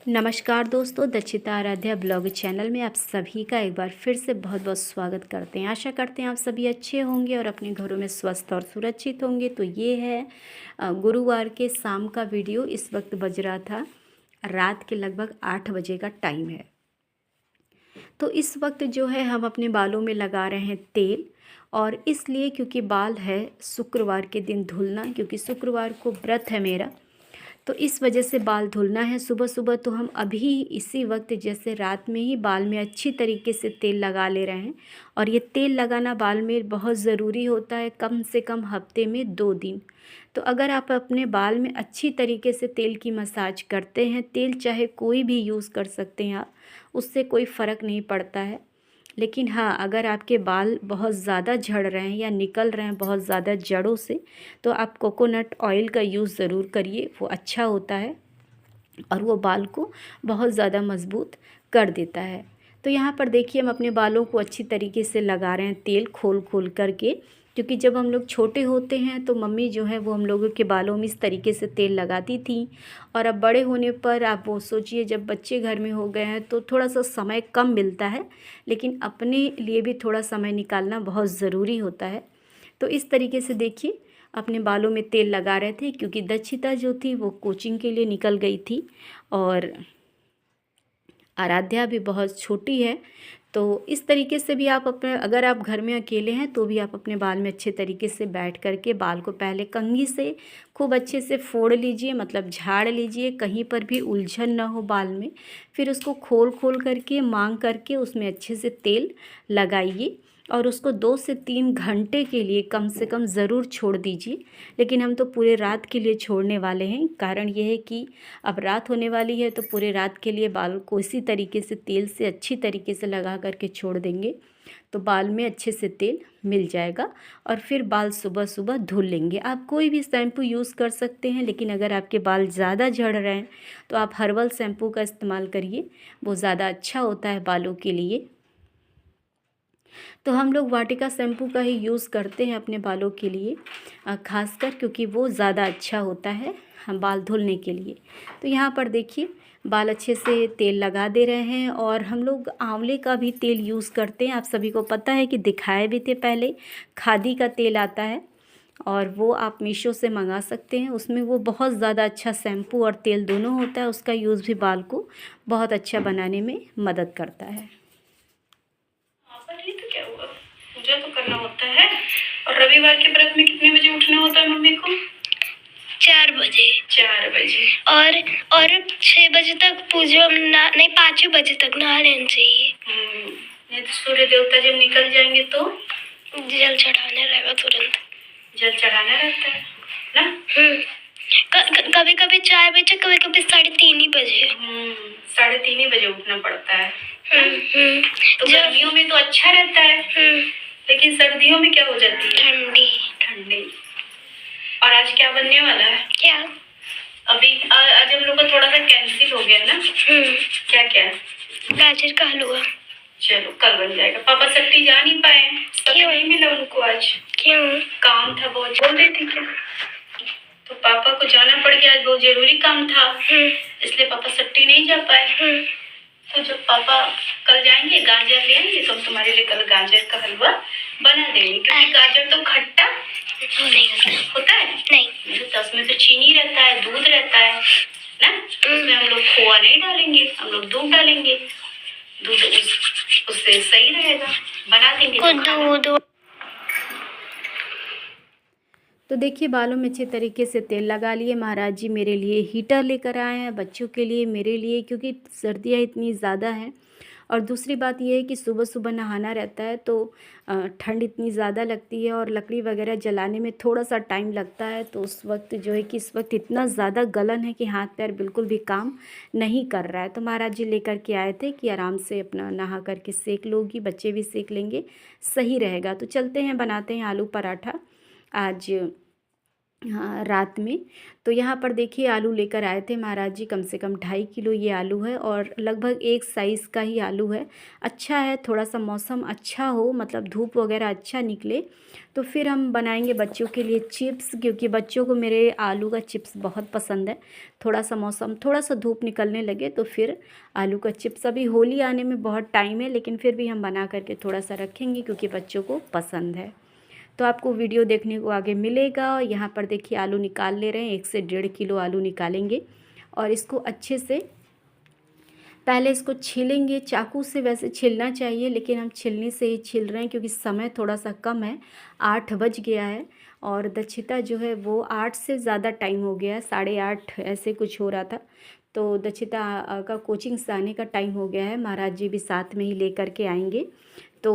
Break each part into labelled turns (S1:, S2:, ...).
S1: नमस्कार दोस्तों, Dakshita Aaradhya blog channel में आप सभी का एक बार फिर से बहुत बहुत स्वागत करते हैं। आशा करते हैं आप सभी अच्छे होंगे और अपने घरों में स्वस्थ और सुरक्षित होंगे। तो ये है गुरुवार के शाम का वीडियो। इस वक्त बज रहा था रात के लगभग 8 बजे का टाइम है। तो इस वक्त जो है हम अपने बालों में लगा रहे हैं तेल, और इसलिए क्योंकि बाल है शुक्रवार के दिन धुलना, क्योंकि शुक्रवार को व्रत है मेरा, तो इस वजह से बाल धुलना है सुबह सुबह। तो हम अभी इसी वक्त जैसे रात में ही बाल में अच्छी तरीके से तेल लगा ले रहे हैं। और ये तेल लगाना बाल में बहुत ज़रूरी होता है, कम से कम हफ्ते में 2 दिन। तो अगर आप अपने बाल में अच्छी तरीके से तेल की मसाज करते हैं, तेल चाहे कोई भी यूज़ कर सकते हैं आप, उससे कोई फ़र्क नहीं पड़ता है। लेकिन हाँ, अगर आपके बाल बहुत ज़्यादा झड़ रहे हैं या निकल रहे हैं बहुत ज़्यादा जड़ों से, तो आप कोकोनट ऑयल का यूज़ ज़रूर करिए, वो अच्छा होता है और वो बाल को बहुत ज़्यादा मज़बूत कर देता है। तो यहाँ पर देखिए हम अपने बालों को अच्छी तरीके से लगा रहे हैं तेल खोल खोल करके, क्योंकि जब हम लोग छोटे होते हैं तो मम्मी जो है वो हम लोगों के बालों में इस तरीके से तेल लगाती थी। और अब बड़े होने पर आप वो सोचिए, जब बच्चे घर में हो गए हैं तो थोड़ा सा समय कम मिलता है, लेकिन अपने लिए भी थोड़ा समय निकालना बहुत ज़रूरी होता है। तो इस तरीके से देखिए अपने बालों में तेल लगा रहे थे, क्योंकि दक्षिता जो थी वो कोचिंग के लिए निकल गई थी और आराध्या भी बहुत छोटी है। तो इस तरीके से भी आप अपने, अगर आप घर में अकेले हैं तो भी आप अपने बाल में अच्छे तरीके से बैठ करके बाल को पहले कंघी से खूब अच्छे से फोड़ लीजिए, मतलब झाड़ लीजिए, कहीं पर भी उलझन ना हो बाल में। फिर उसको खोल खोल करके मांग करके उसमें अच्छे से तेल लगाइए और उसको 2 से 3 घंटे के लिए कम से कम ज़रूर छोड़ दीजिए। लेकिन हम तो पूरे रात के लिए छोड़ने वाले हैं, कारण यह है कि अब रात होने वाली है, तो पूरे रात के लिए बाल को इसी तरीके से तेल से अच्छी तरीके से लगा करके छोड़ देंगे, तो बाल में अच्छे से तेल मिल जाएगा और फिर बाल सुबह सुबह धुल लेंगे। आप कोई भी शैम्पू यूज़ कर सकते हैं, लेकिन अगर आपके बाल ज़्यादा झड़ रहे हैं तो आप हर्बल शैम्पू का इस्तेमाल करिए, वो ज़्यादा अच्छा होता है बालों के लिए। तो हम लोग वाटिका शैम्पू का ही यूज़ करते हैं अपने बालों के लिए, ख़ासकर क्योंकि वो ज़्यादा अच्छा होता है हम बाल धुलने के लिए। तो यहाँ पर देखिए बाल अच्छे से तेल लगा दे रहे हैं, और हम लोग आंवले का भी तेल यूज़ करते हैं। आप सभी को पता है कि दिखाए भी थे पहले, खादी का तेल आता है और वो आप मीशो से मंगा सकते हैं। उसमें वो बहुत ज़्यादा अच्छा शैम्पू और तेल दोनों होता है, उसका यूज़ भी बाल को बहुत अच्छा बनाने में मदद करता है।
S2: पर ये तो क्या हुआ, पूजा तो करना होता है। और रविवार के व्रत में कितने बजे उठना होता है मम्मी को?
S3: 4 बजे।
S2: 4 बजे।
S3: और 6 बजे तक पूजा नहीं, 5 बजे तक नहा लेना चाहिए।
S2: नहीं तो सूर्य देवता जब निकल जाएंगे तो
S3: जल चढ़ाने रहेगा तुरंत।
S2: जल चढ़ाना रहता है ना।
S3: कभी कभी 4 बजे, कभी कभी 3:30 बजे।
S2: 3:30 बजे उठना पड़ता है। तो गर्मियों में तो अच्छा रहता है, लेकिन सर्दियों में क्या हो जाती है?
S3: ठंडी
S2: ठंडी। और आज क्या बनने वाला है?
S3: क्या?
S2: अभी आज हम लोग का थोड़ा सा कैंसिल हो गया ना। क्या क्या?
S3: गाजर का हलवा।
S2: चलो कल बन जाएगा। पापा सट्टी जा नहीं पाए, समय नहीं मिला उनको आज।
S3: क्यों?
S2: काम था बहुत। बोल रहे थे क्या? तो पापा को जाना पड़ गया, आज बहुत जरूरी काम था, इसलिए पापा सट्टी नहीं जा पाए। तो जब पापा कल जाएंगे गाजर ले आएंगे, तो तुम्हारे लिए कल गाजर का हलवा बना देंगे, क्योंकि गाजर तो खट्टा
S3: नहीं
S2: होता है। नहीं तो उसमें तो चीनी रहता है, दूध रहता है ना। उसमें हम लोग खोआ नहीं डालेंगे, हम लोग दूध डालेंगे। दूध उससे सही रहेगा, बना देंगे।
S1: तो देखिए बालों में अच्छे तरीके से तेल लगा लिए। महाराज जी मेरे लिए हीटर लेकर आए हैं, बच्चों के लिए, मेरे लिए, क्योंकि सर्दियाँ इतनी ज़्यादा हैं। और दूसरी बात यह है कि सुबह सुबह नहाना रहता है, तो ठंड इतनी ज़्यादा लगती है और लकड़ी वगैरह जलाने में थोड़ा सा टाइम लगता है। तो उस वक्त जो है कि इस वक्त इतना ज़्यादा गलन है कि हाथ पैर बिल्कुल भी काम नहीं कर रहा है। तो महाराज जी लेकर के आए थे कि आराम से अपना नहा करके सेक लोगी, बच्चे भी सेक लेंगे, सही रहेगा। तो चलते हैं, बनाते हैं आलू पराठा। आज हाँ, रात में। तो यहाँ पर देखिए आलू लेकर आए थे महाराज जी, कम से कम 2.5 किलो ये आलू है और लगभग एक साइज़ का ही आलू है। अच्छा है, थोड़ा सा मौसम अच्छा हो, मतलब धूप वगैरह अच्छा निकले तो फिर हम बनाएंगे बच्चों के लिए चिप्स, क्योंकि बच्चों को मेरे आलू का चिप्स बहुत पसंद है। थोड़ा सा मौसम, थोड़ा सा धूप निकलने लगे तो फिर आलू का चिप्स, अभी होली आने में बहुत टाइम है लेकिन फिर भी हम बना करके थोड़ा सा रखेंगे क्योंकि बच्चों को पसंद है। तो आपको वीडियो देखने को आगे मिलेगा। यहाँ पर देखिए आलू निकाल ले रहे हैं, 1 से 1.5 किलो आलू निकालेंगे और इसको अच्छे से पहले इसको छीलेंगे। चाकू से वैसे छीलना चाहिए लेकिन हम छीलने से ही छील रहे हैं क्योंकि समय थोड़ा सा कम है, 8 बज गया है और दक्षिता जो है वो 8 से ज़्यादा टाइम हो गया है, 8:30 ऐसे कुछ हो रहा था। तो दक्षिता का कोचिंग से आने का टाइम हो गया है, महाराज जी भी साथ में ही लेकर के आएंगे तो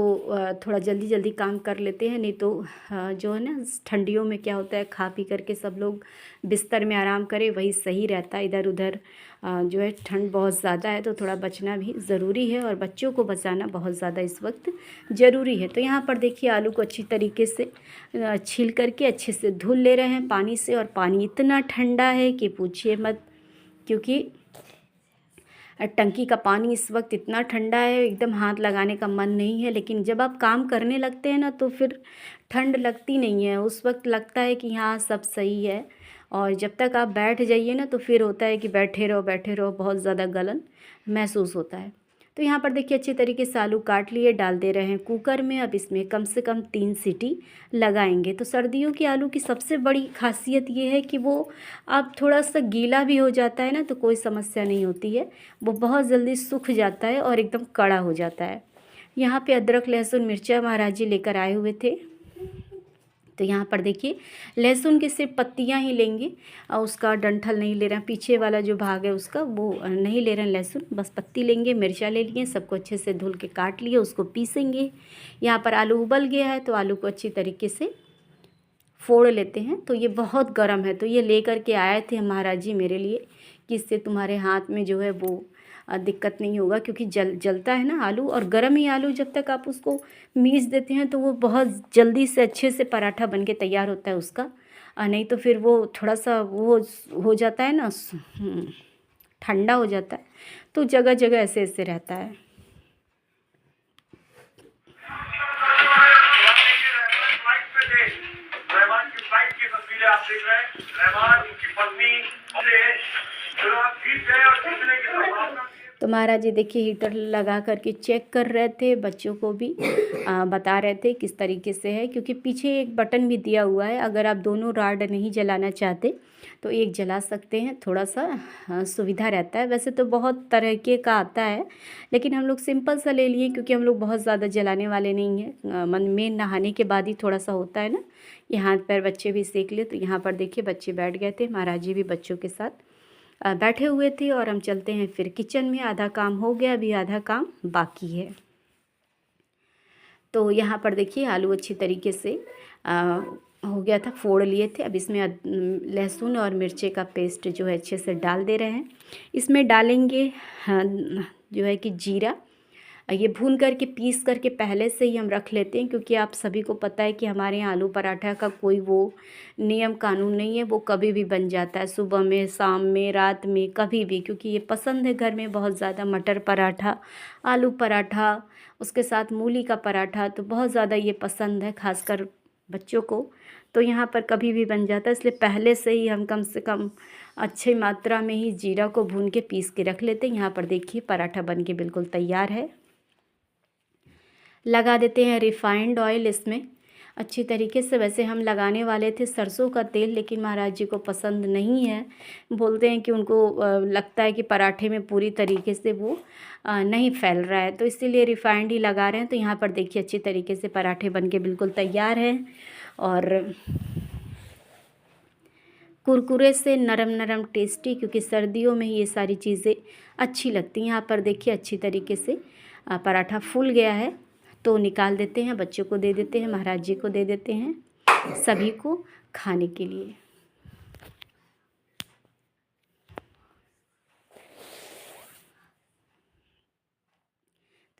S1: थोड़ा जल्दी जल्दी काम कर लेते हैं, नहीं तो जो है ना ठंडियों में क्या होता है, खा पी करके सब लोग बिस्तर में आराम करें वही सही रहता है। इधर उधर जो है ठंड बहुत ज़्यादा है तो थोड़ा बचना भी ज़रूरी है और बच्चों को बचाना बहुत ज़्यादा इस वक्त ज़रूरी है। तो यहाँ पर देखिए आलू को अच्छी तरीके से छील करके अच्छे से धुल ले रहे हैं पानी से, और पानी इतना ठंडा है कि पूछिए मत, क्योंकि टंकी का पानी इस वक्त इतना ठंडा है एकदम हाथ लगाने का मन नहीं है। लेकिन जब आप काम करने लगते हैं ना तो फिर ठंड लगती नहीं है, उस वक्त लगता है कि हाँ सब सही है। और जब तक आप बैठ जाइए ना तो फिर होता है कि बैठे रहो, बहुत ज़्यादा गलन महसूस होता है। तो यहाँ पर देखिए अच्छी तरीके से आलू काट लिए, डाल दे रहे हैं कुकर में। अब इसमें कम से कम 3 सीटी लगाएंगे। तो सर्दियों के आलू की सबसे बड़ी खासियत ये है कि वो अब थोड़ा सा गीला भी हो जाता है ना तो कोई समस्या नहीं होती है, वो बहुत जल्दी सूख जाता है और एकदम कड़ा हो जाता है। यहाँ पे अदरक लहसुन मिर्चा महाराज जी लेकर आए हुए थे। तो यहाँ पर देखिए लहसुन की सिर्फ पत्तियाँ ही लेंगे और उसका डंठल नहीं ले रहे हैं, पीछे वाला जो भाग है उसका वो नहीं ले रहे हैं लहसुन, बस पत्ती लेंगे। मिर्चा ले लिए, सबको अच्छे से धुल के काट लिए, उसको पीसेंगे। यहाँ पर आलू उबल गया है तो आलू को अच्छी तरीके से फोड़ लेते हैं। तो ये बहुत गर्म है, तो ये लेकर के आए थे महाराज जी मेरे लिए कि इससे तुम्हारे हाथ में जो है वो दिक्कत नहीं होगा, क्योंकि जलता है ना आलू, और गर्म ही आलू जब तक आप उसको मीस देते हैं तो वो बहुत जल्दी से अच्छे से पराठा बन के तैयार होता है उसका। नहीं तो फिर वो थोड़ा सा वो हो जाता है ना, ठंडा हो जाता है तो जगह जगह ऐसे ऐसे रहता है।
S4: रहमान की फ्लाइट की तस्वीरें आप देख रहे हैं। रहमान की पत्नी से चुनाव जीत गए और जीतने की संभावना।
S1: तो महाराज जी देखिए हीटर लगा करके चेक कर रहे थे, बच्चों को भी बता रहे थे किस तरीके से है, क्योंकि पीछे एक बटन भी दिया हुआ है, अगर आप दोनों राड नहीं जलाना चाहते तो एक जला सकते हैं, थोड़ा सा सुविधा रहता है। वैसे तो बहुत तरीके का आता है लेकिन हम लोग सिंपल सा ले लिए क्योंकि हम लोग बहुत ज़्यादा जलाने वाले नहीं हैं। मन में नहाने के बाद ही थोड़ा सा होता है ना, ये हाथ पैर बच्चे भी सेक ले। तो यहाँ पर देखिए बच्चे बैठ गए थे, महाराज जी भी बच्चों के साथ बैठे हुए थे और हम चलते हैं फिर किचन में। आधा काम हो गया, अभी आधा काम बाकी है। तो यहाँ पर देखिए आलू अच्छी तरीके से हो गया था, फोड़ लिए थे। अब इसमें लहसुन और मिर्चे का पेस्ट जो है अच्छे से डाल दे रहे हैं। इसमें डालेंगे जो है कि जीरा, ये भून करके पीस करके पहले से ही हम रख लेते हैं, क्योंकि आप सभी को पता है कि हमारे यहाँ आलू पराठा का कोई वो नियम कानून नहीं है, वो कभी भी बन जाता है, सुबह में, शाम में, रात में, कभी भी, क्योंकि ये पसंद है घर में बहुत ज़्यादा। मटर पराठा, आलू पराठा, उसके साथ मूली का पराठा, तो बहुत ज़्यादा ये पसंद है खासकर बच्चों को। तो यहाँ पर कभी भी बन जाता है, इसलिए पहले से ही हम कम से कम अच्छी मात्रा में ही जीरा को भून के पीस के रख लेते हैं। यहाँ पर देखिए पराठा बन के बिल्कुल तैयार है। लगा देते हैं रिफाइंड ऑयल इसमें अच्छी तरीके से। वैसे हम लगाने वाले थे सरसों का तेल, लेकिन महाराज जी को पसंद नहीं है, बोलते हैं कि उनको लगता है कि पराठे में पूरी तरीके से वो नहीं फैल रहा है, तो इसीलिए रिफाइंड ही लगा रहे हैं। तो यहाँ पर देखिए अच्छी तरीके से पराठे बन के बिल्कुल तैयार हैं और कुरकुरे से नरम नरम टेस्टी, क्योंकि सर्दियों में ये सारी चीज़ें अच्छी लगती हैं। यहाँ पर देखिए अच्छी तरीके से पराठा फूल गया है, तो निकाल देते हैं, बच्चों को दे देते हैं, महाराज जी को दे देते हैं, सभी को खाने के लिए।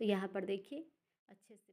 S1: तो यहाँ पर देखिए अच्छे से